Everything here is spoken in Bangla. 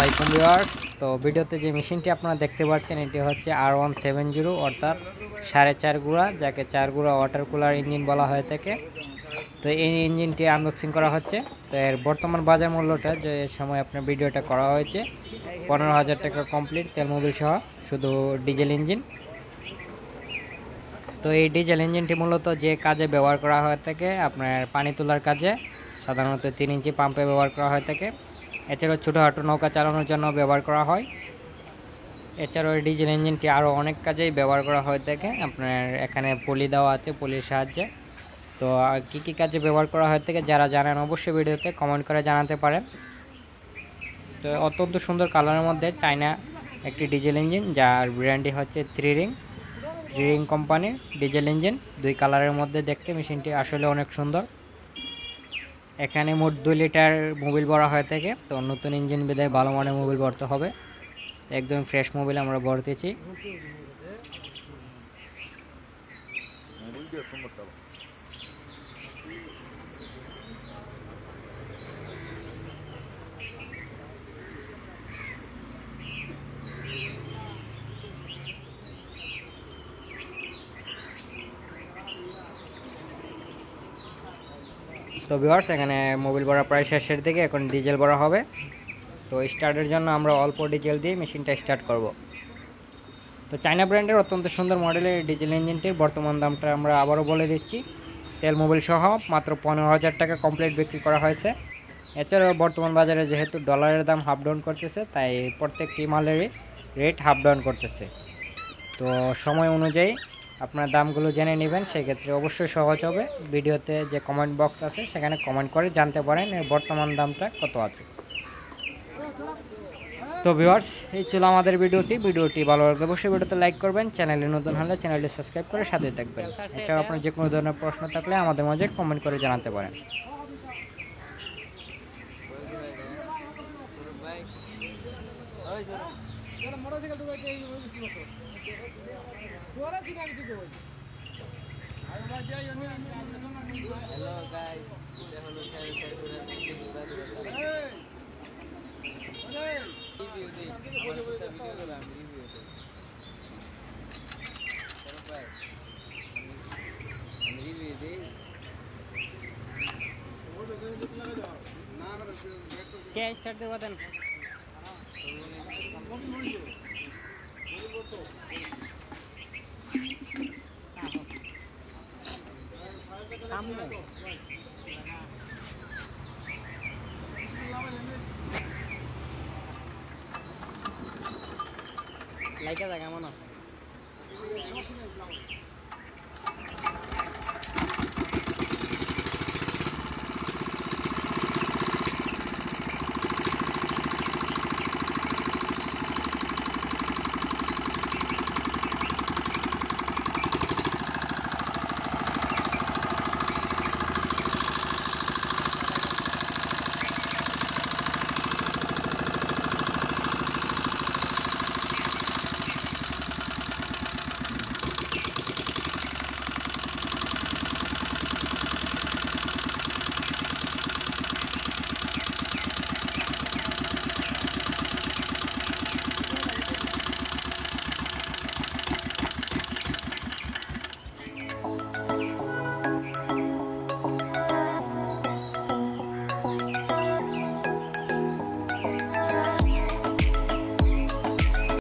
আসসালামাইকুম ভিউয়ার্স। তো ভিডিওতে যে মেশিনটি আপনারা দেখতে পাচ্ছেন এটি হচ্ছে R170 অর্থাৎ 4.5 গুড়া, যাকে 4 গুড়া ওয়াটার কুলার ইঞ্জিন বলা হয়ে থাকে। তো এই ইঞ্জিনটি আনবক্সিং করা হচ্ছে। তো এর বর্তমান বাজার মূল্যটা যে সময় আপনার ভিডিওটা করা হয়েছে 15,000 টাকা কমপ্লিট, তেল মোবিল সহ, শুধু ডিজেল ইঞ্জিন। তো এই ডিজেল ইঞ্জিনটি মূলত যে কাজে ব্যবহার করা হয়ে থাকে, আপনার পানি তোলার কাজে সাধারণত 3 ইঞ্চি পাম্পে ব্যবহার করা হয়ে থাকে। এছাড়াও ছোটোখাটো নৌকা চালানোর জন্য ব্যবহার করা হয়। এছাড়াও ডিজেল ইঞ্জিনটি আরও অনেক কাজেই ব্যবহার করা হয়ে থাকে। আপনার এখানে পলি দেওয়া আছে, পলির সাহায্যে। তো কী কী কাজে ব্যবহার করা হয়ে থাকে যারা জানেন অবশ্যই ভিডিওতে কমেন্ট করে জানাতে পারেন। তো অত্যন্ত সুন্দর কালারের মধ্যে চায়না একটি ডিজেল ইঞ্জিন, যার ব্র্যান্ডটি হচ্ছে থ্রি রিং কোম্পানির ডিজেল ইঞ্জিন। 2 কালারের মধ্যে দেখতে মেশিনটি আসলে অনেক সুন্দর। এখানে মোট 2 লিটার মোবিল ভরা হয়ে থাকে। তো নতুন ইঞ্জিন বিধায় ভালো মানের মোবিল ভরতে হবে, একদম ফ্রেশ মোবিল আমরা ভরতেছি। তো ভিউয়ার্স, এখানে মোবিল ভরা প্রায় শেষের দিকে, এখন ডিজেল ভরা হবে। তো স্টার্টের জন্য আমরা অল্প ডিজেল দিয়ে মেশিনটা স্টার্ট করব। তো চায়না ব্র্যান্ডের অত্যন্ত সুন্দর মডেলের ডিজেল ইঞ্জিনটির বর্তমান দামটা আমরা আবারও বলে দিচ্ছি। তেল মোবিল সহ মাত্র 15,000 টাকা কমপ্লিট বিক্রি করা হয়েছে। এছাড়াও বর্তমান বাজারে যেহেতু ডলারের দাম হাফ ডাউন করতেছে, তাই প্রত্যেকটি মালেরই রেট হাফ ডাউন করতেছে। তো সময় অনুযায়ী আপনার দামগুলো জেনে নেবেন, সেক্ষেত্রে অবশ্যই সহজ হবে। ভিডিওতে যে কমেন্ট বক্স আছে সেখানে কমেন্ট করে জানতে পারেন এর বর্তমান দামটা কত আছে। তো ভিউয়ার্স, এই ছিল আমাদের ভিডিওটি ভালো লাগলে অবশ্যই ভিডিওতে লাইক করবেন, চ্যানেলে নতুন হলে চ্যানেলটি সাবস্ক্রাইব করে সাথে থাকবেন। এছাড়াও আপনার যে কোনো ধরনের প্রশ্ন থাকলে আমাদের মাঝে কমেন্ট করে জানাতে পারেন। क्या स्टार्ट करवा दें लाइक जाएगा मनो